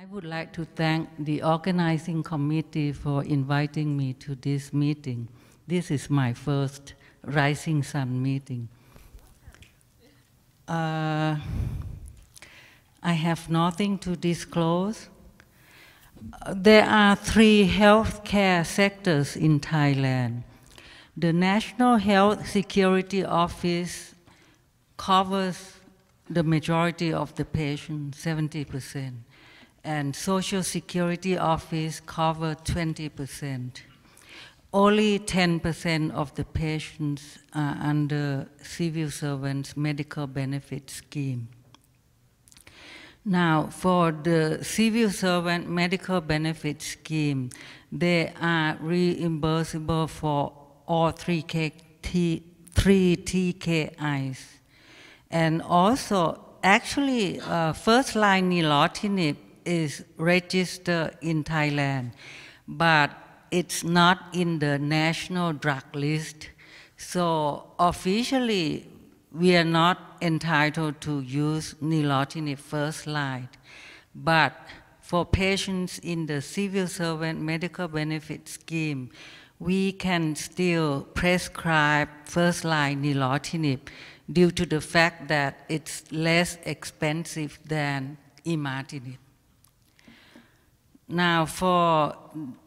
I would like to thank the organizing committee for inviting me to this meeting. This is my first Rising Sun meeting. I have nothing to disclose. There are 3 healthcare sectors in Thailand. The National Health Security Office covers the majority of the patients, 70%. And Social Security Office covers 20%. Only 10% of the patients are under civil servants' medical benefit scheme. Now, for the civil servant medical benefit scheme, they are reimbursable for all 3 TKIs. And also, actually, first-line nilotinib is registered in Thailand, but it's not in the national drug list. So officially, we are not entitled to use nilotinib first line. But for patients in the civil servant medical benefit scheme, we can still prescribe first line nilotinib due to the fact that it's less expensive than imatinib. Now, for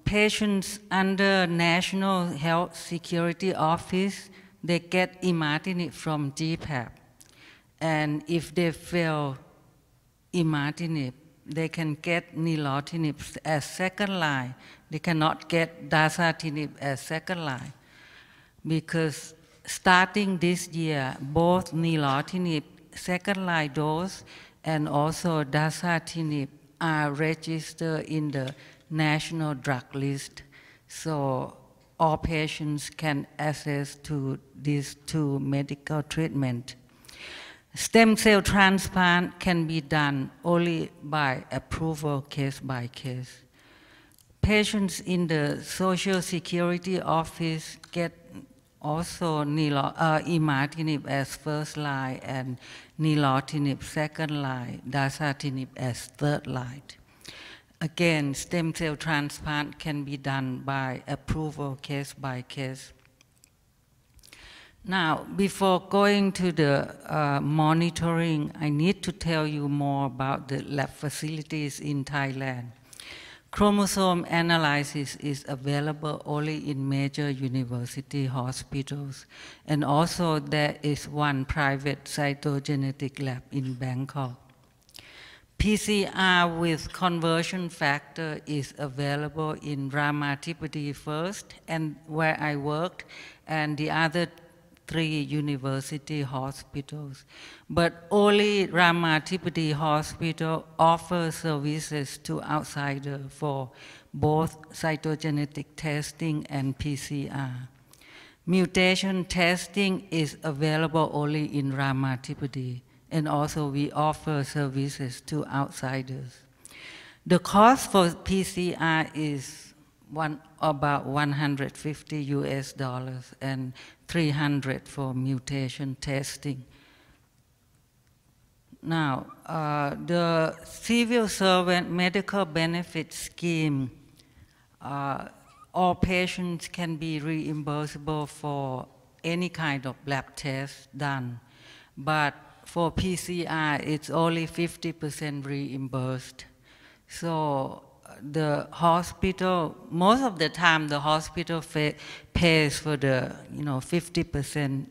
patients under National Health Security Office, they get imatinib from GPAP. And if they fail imatinib, they can get nilotinib as second line. They cannot get dasatinib as second line. Because starting this year, both nilotinib second line dose and also dasatinib are registered in the national drug list, so all patients can access to these 2 medical treatments. Stem cell transplant can be done only by approval case by case. Patients in the Social Security Office get also imatinib as first line and nilotinib second line, dasatinib as third line. Again, stem cell transplant can be done by approval case by case. Now, before going to the monitoring, I need to tell you more about the lab facilities in Thailand. Chromosome analysis is available only in major university hospitals. And also there is 1 private cytogenetic lab in Bangkok. PCR with conversion factor is available in Ramathipati first, and where I worked, and the other 3 university hospitals. But only Ramathipati Hospital offers services to outsiders for both cytogenetic testing and PCR. Mutation testing is available only in Ramathipati, and also we offer services to outsiders. The cost for PCR is about $150 and $300 for mutation testing. Now, the civil servant medical benefit scheme, all patients can be reimbursable for any kind of lab test done. But for PCR, it's only 50% reimbursed. So the hospital, most of the time, the hospital pays for the 50%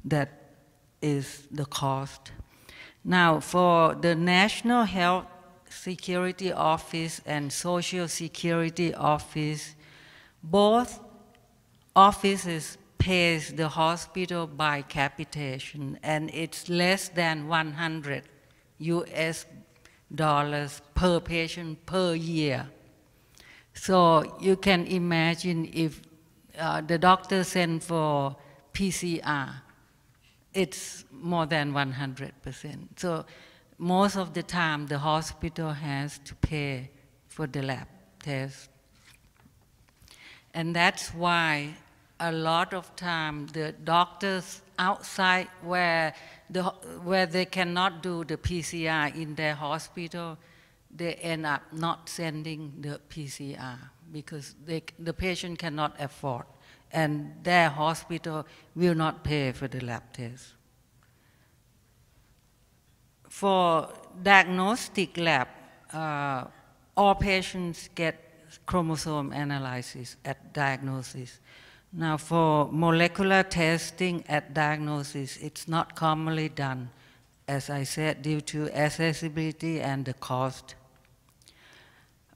that is the cost. Now, for the National Health Security Office and Social Security Office, both offices pays the hospital by capitation, and it's less than $100 per patient per year. So you can imagine if the doctor sends for PCR, it's more than 100%. So most of the time, the hospital has to pay for the lab test. And that's why a lot of time the doctors outside where they cannot do the PCR in their hospital, they end up not sending the PCR because the patient cannot afford, and their hospital will not pay for the lab test. For diagnostic lab, all patients get chromosome analysis at diagnosis. Now for molecular testing at diagnosis, it's not commonly done, as I said, due to accessibility and the cost.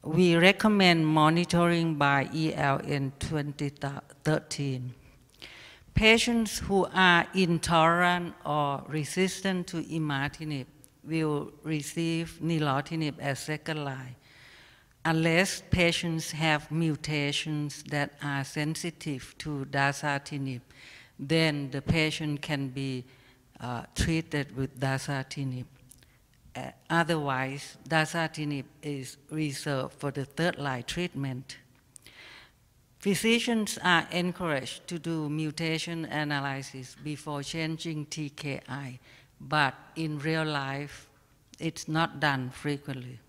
We recommend monitoring by EL in 2013. Patients who are intolerant or resistant to imatinib will receive nilotinib as second line, unless patients have mutations that are sensitive to dasatinib. Then the patient can be treated with dasatinib. Otherwise, dasatinib is reserved for the third-line treatment. Physicians are encouraged to do mutation analysis before changing TKI, but in real life, it's not done frequently.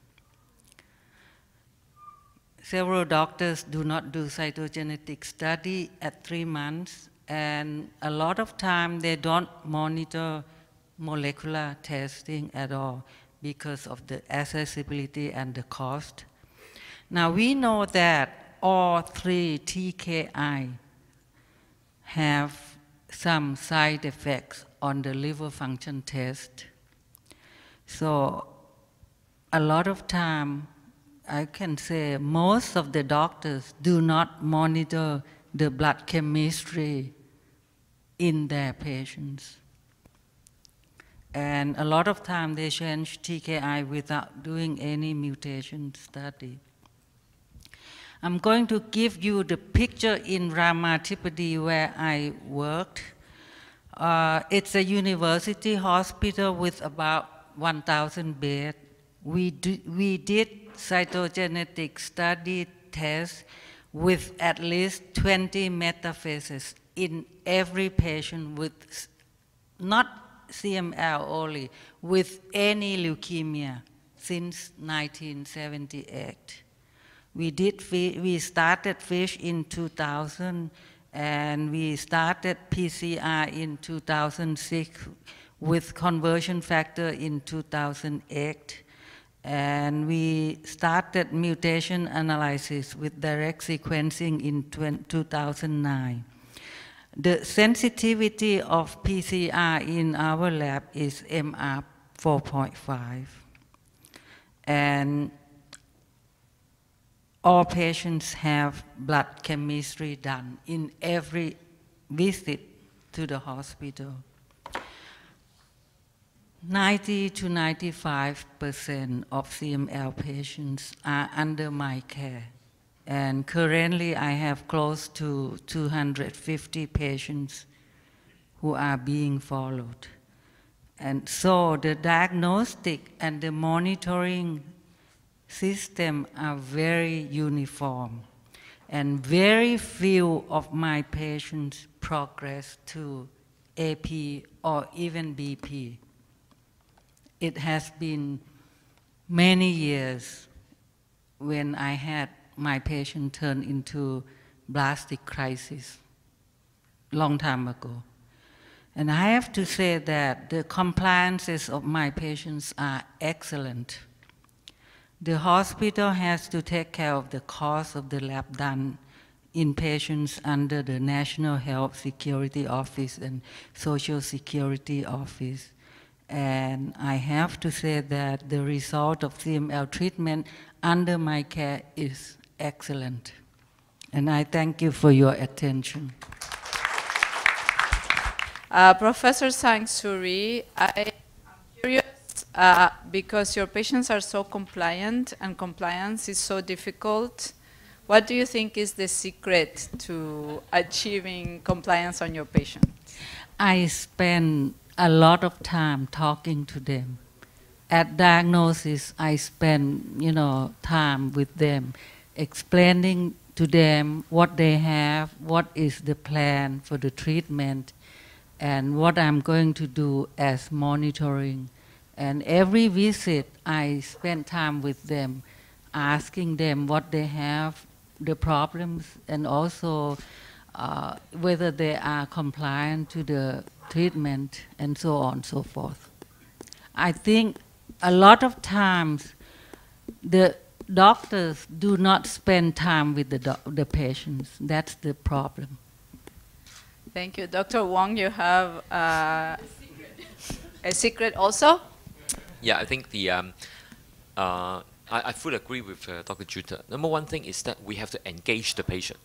Several doctors do not do cytogenetic study at 3 months, and a lot of time they don't monitor molecular testing at all because of the accessibility and the cost. Now we know that all 3 TKI have some side effects on the liver function test. So a lot of time, I can say most of the doctors do not monitor the blood chemistry in their patients. And a lot of time they change TKI without doing any mutation study. I'm going to give you the picture in Ramathipati where I worked. It's a university hospital with about 1,000 beds. We did cytogenetic study tests with at least 20 metaphases in every patient with not CML only, with any leukemia since 1978. We started FISH in 2000, and we started PCR in 2006 with conversion factor in 2008. And we started mutation analysis with direct sequencing in 2009. The sensitivity of PCR in our lab is MR 4.5. And all patients have blood chemistry done in every visit to the hospital. 90 to 95% of CML patients are under my care. And currently I have close to 250 patients who are being followed. And so the diagnostic and the monitoring system are very uniform. And very few of my patients progress to AP or even BP. It has been many years when I had my patient turn into blastic crisis, long time ago. And I have to say that the compliances of my patients are excellent. The hospital has to take care of the cost of the lab done in patients under the National Health Security Office and Social Security Office. And I have to say that the result of CML treatment under my care is excellent. And I thank you for your attention. Professor Saengsuree, I'm curious because your patients are so compliant and compliance is so difficult. What do you think is the secret to achieving compliance on your patients? I spend a lot of time talking to them. At diagnosis, I spend, time with them, explaining to them what they have, what is the plan for the treatment, and what I'm going to do as monitoring. And every visit, I spend time with them, asking them what they have, the problems, and also whether they are compliant to the treatment, and so on and so forth. I think a lot of times the doctors do not spend time with the patients. That's the problem. Thank you. Dr. Wong, you have a secret also? Yeah, I think I fully agree with Dr. Jootar. Number one thing is that we have to engage the patient.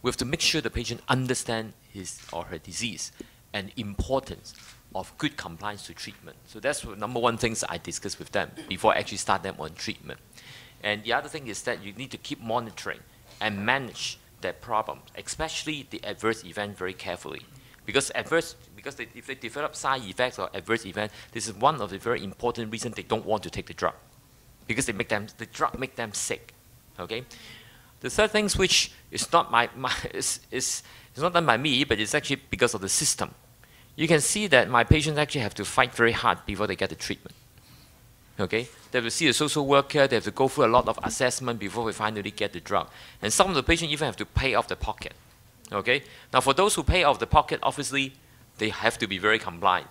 We have to make sure the patient understands his or her disease and importance of good compliance to treatment. So that's the number one things I discuss with them before I actually start them on treatment. And the other thing is that you need to keep monitoring and manage that problem, especially the adverse event, very carefully. Because if they develop side effects or adverse event, this is one of the very important reasons they don't want to take the drug, because the drug make them sick. Okay. The third thing, which is not it's not done by me, but it's actually because of the system. You can see that my patients actually have to fight very hard before they get the treatment. Okay, they have to see a social worker. They have to go through a lot of assessment before we finally get the drug. And some of the patients even have to pay off the pocket. Okay, now for those who pay off the pocket, obviously they have to be very compliant.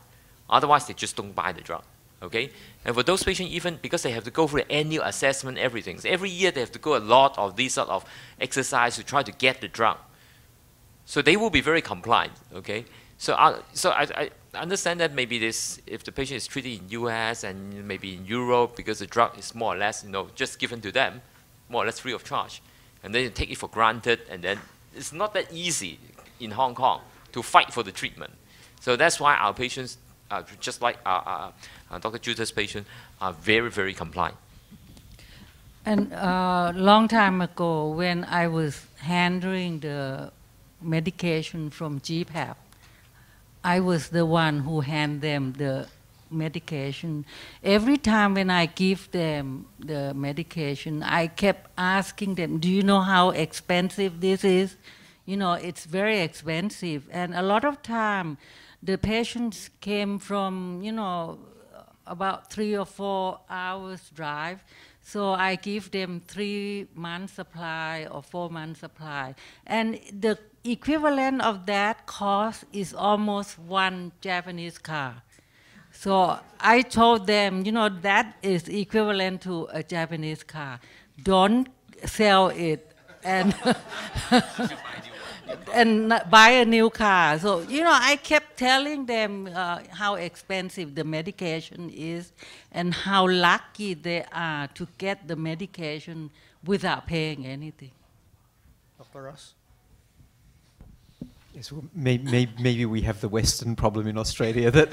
Otherwise, they just don't buy the drug. Okay, and for those patients, even because they have to go through the annual assessment, everything. So every year they have to go a lot of these sort of exercise to try to get the drug. So they will be very compliant. Okay, so I understand that maybe if the patient is treated in US and maybe in Europe, because the drug is more or less just given to them, more or less free of charge, and then you take it for granted, and then it's not that easy in Hong Kong to fight for the treatment. So that's why our patients, just like Dr. Jootar's patient, are very, very compliant. And a long time ago, when I was handling the medication from GPAP, I was the one who handed them the medication. Every time when I give them the medication, I kept asking them, do you know how expensive this is? You know, it's very expensive. And a lot of time, the patients came from, about 3 or 4 hours drive. So I give them 3 months supply or 4 months supply. And the equivalent of that cost is almost 1 Japanese car. So I told them, that is equivalent to a Japanese car. Don't sell it and and buy a new car. So, I kept telling them how expensive the medication is and how lucky they are to get the medication without paying anything. Dr. Ross? Yes, well, maybe we have the Western problem in Australia that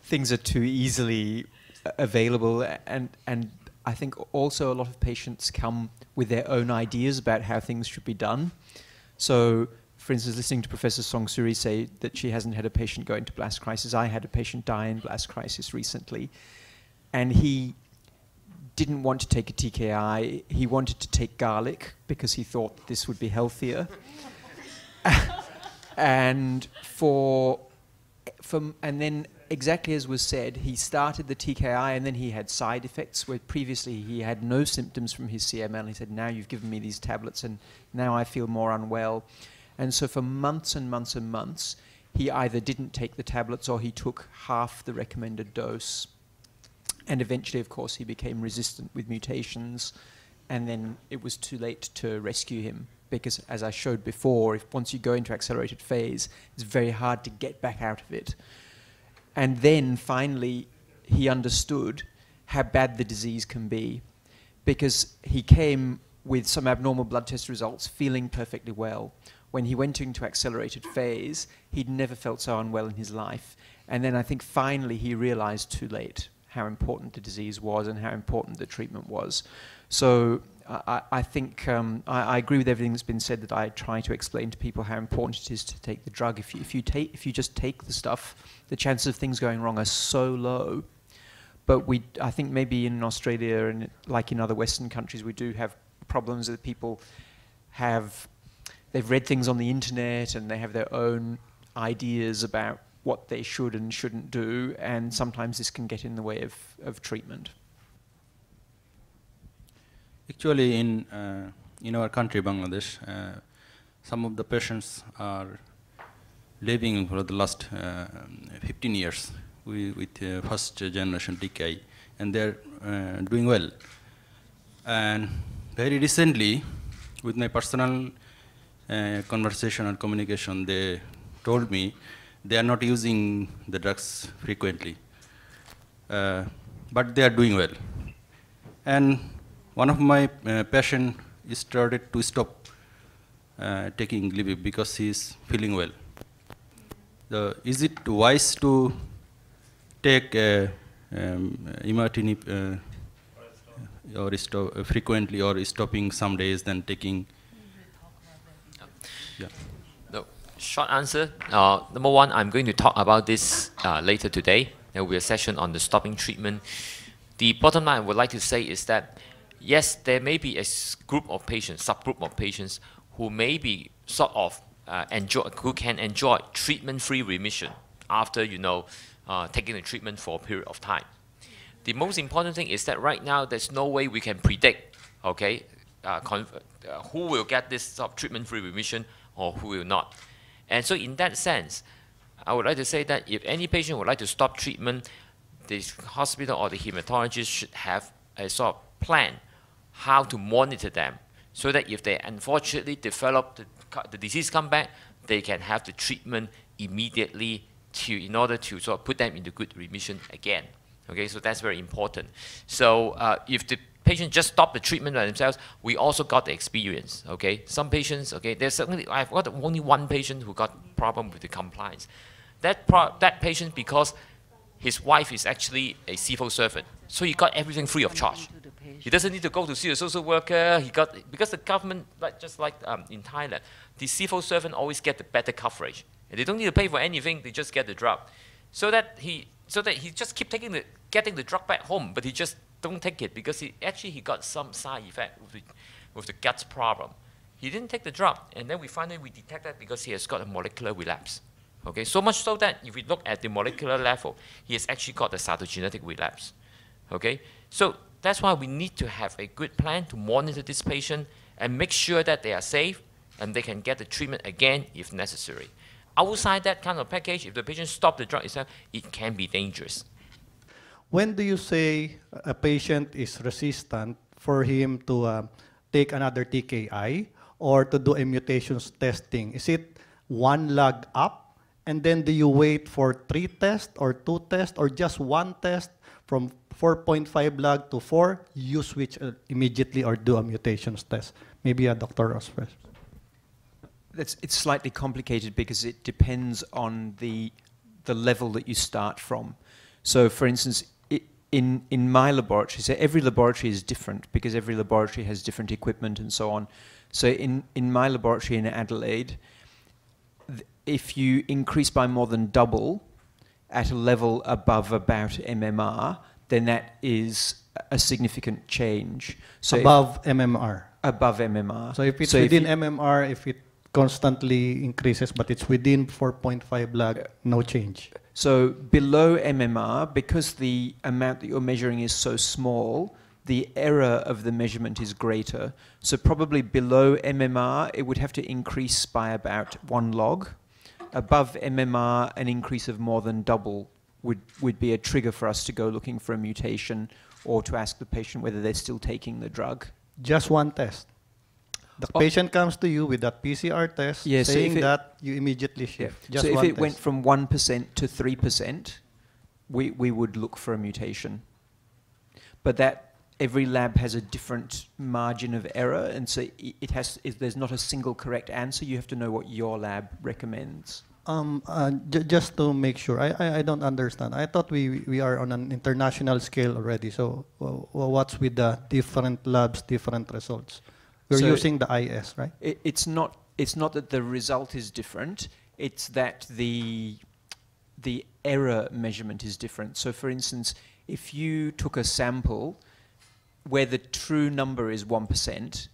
things are too easily available, and I think also a lot of patients come with their own ideas about how things should be done. So, for instance, listening to Professor Saengsuree say that she hasn't had a patient go into blast crisis. I had a patient die in blast crisis recently, and he didn't want to take a TKI. He wanted to take garlic because he thought this would be healthier. And then exactly as was said, he started the TKI and then he had side effects where previously he had no symptoms from his CML. He said, now you've given me these tablets and now I feel more unwell. And so for months and months and months, he either didn't take the tablets or he took half the recommended dose. And eventually, of course, he became resistant with mutations, and then it was too late to rescue him. Because as I showed before, once you go into accelerated phase, it's very hard to get back out of it. And then finally, he understood how bad the disease can be, because he came with some abnormal blood test results feeling perfectly well. When he went into accelerated phase, he'd never felt so unwell in his life. And then I think finally he realized too late how important the disease was and how important the treatment was. So I think I agree with everything that's been said, that I try to explain to people how important it is to take the drug. If you just take the stuff, the chances of things going wrong are so low. But I think maybe in Australia and like in other Western countries, we do have problems that people they've read things on the internet and they have their own ideas about what they should and shouldn't do, and sometimes this can get in the way of treatment. Actually, in our country, Bangladesh, some of the patients are living for the last 15 years with first generation TKI, and they're doing well. And very recently, with my personal conversation and communication, they told me they are not using the drugs frequently, but they are doing well. And one of my patients started to stop taking Gleevec because he is feeling well. Is it wise to take imatinib or frequently, or stopping some days then taking? Yeah. No, short answer. Number one, I'm going to talk about this later today. There will be a session on the stopping treatment. The bottom line I would like to say is that, yes, there may be a group of patients, subgroup of patients, who may be sort of who can enjoy treatment-free remission after, taking the treatment for a period of time. The most important thing is that right now there's no way we can predict, okay, who will get this sort of treatment-free remission or who will not. And so in that sense, I would like to say that if any patient would like to stop treatment, the hospital or the hematologist should have a sort of plan how to monitor them, so that if they unfortunately develop the disease come back, they can have the treatment immediately in order to sort of put them into good remission again. Okay, so that's very important. So if the patient just stop the treatment by themselves, we also got the experience. Okay, some patients, okay, there's certainly, I've got only one patient who got problem with the compliance. That patient, because his wife is actually a civil servant, so he got everything free of charge. He doesn't need to go to see a social worker. Because the government, just like in Thailand, the civil servant always get the better coverage, and they don't need to pay for anything. They just get the drug, so that he just keep getting the drug back home, but he just don't take it because he got some side effect with the gut problem. He didn't take the drug, and then we detect that because he has got a molecular relapse. Okay, so much so that if we look at the molecular level, he has actually got the cytogenetic relapse. Okay, so that's why we need to have a good plan to monitor this patient and make sure that they are safe and they can get the treatment again if necessary. Outside that kind of package, if the patient stops the drug itself, it can be dangerous. When do you say a patient is resistant for him to take another TKI or to do a mutations testing? Is it one log up? And then do you wait for 3 tests or 2 tests or just 1 test from 4.5 log to 4? You switch immediately or do a mutations test. Maybe Dr. Ross first. It's slightly complicated because it depends on the level that you start from. So, for instance, in my laboratory, so every laboratory is different because every laboratory has different equipment and so on. So in my laboratory in Adelaide, if you increase by more than double at a level above about MMR, then that is a significant change. So above MMR? Above MMR. So if it's within MMR, if it constantly increases, but it's within 4.5 log, no change? So below MMR, because the amount that you're measuring is so small, the error of the measurement is greater. So probably below MMR, it would have to increase by about 1 log. Above MMR, an increase of more than double would be a trigger for us to go looking for a mutation or to ask the patient whether they're still taking the drug. Just 1 test? The patient comes to you with that PCR test, saying so that you immediately shift. Just so if it test. Went from 1% to 3%, we would look for a mutation. But that every lab has a different margin of error, and so there's not a single correct answer. You have to know what your lab recommends. Just to make sure, I don't understand. I thought we are on an international scale already. So what's with the different labs, different results? We're using the IS, right? It's not that the result is different. It's that the error measurement is different. So, for instance, if you took a sample where the true number is 1%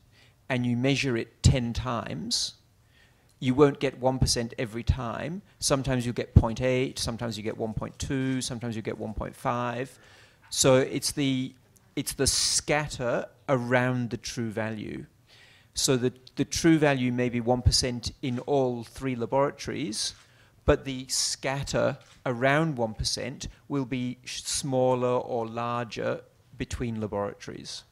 and you measure it 10 times, you won't get 1% every time. Sometimes you get 0.8, sometimes you get 1.2, sometimes you get 1.5. So it's the scatter around the true value. So the true value may be 1% in all 3 laboratories, but the scatter around 1% will be smaller or larger between laboratories.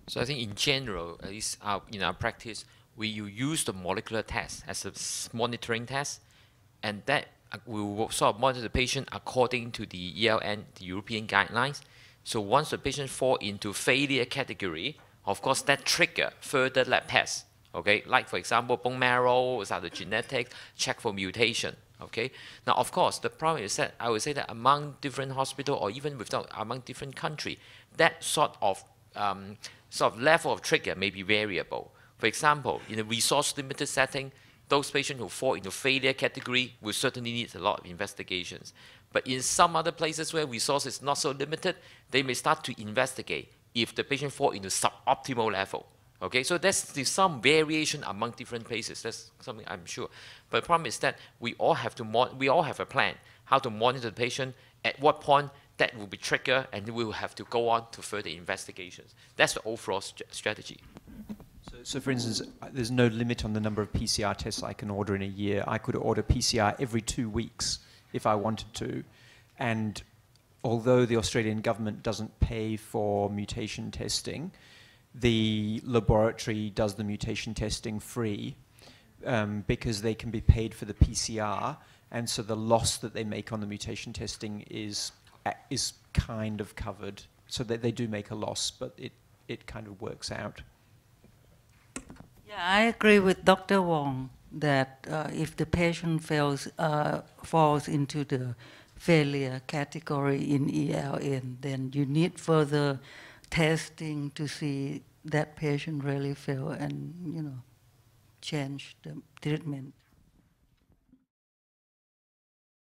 So I think in general, at least in our practice, we use the molecular test as a monitoring test, and that we will sort of monitor the patient according to the ELN, the European guidelines. So once the patient fall into failure category, of course that trigger further lab tests. Okay, like for example, bone marrow, cytogenetics, check for mutation. Okay, now of course the problem is that I would say that among different hospitals or even among different countries, that sort of level of trigger may be variable. For example, in a resource-limited setting, those patients who fall into failure category will certainly need a lot of investigations. But in some other places where resource is not so limited, they may start to investigate if the patient fall into suboptimal level. Okay, so there's some variation among different places. That's something I'm sure. But the problem is that we all have a plan how to monitor the patient, at what point that will be triggered, and we will have to go on to further investigations. That's the overall strategy. So for instance, there's no limit on the number of PCR tests I can order in a year. I could order PCR every 2 weeks if I wanted to. And although the Australian government doesn't pay for mutation testing, the laboratory does the mutation testing free because they can be paid for the PCR, and so the loss that they make on the mutation testing is kind of covered. So they do make a loss, but it kind of works out. Yeah, I agree with Dr. Wong that if the patient falls into the failure category in ELN, then you need further testing to see that patient really fail and, change the treatment.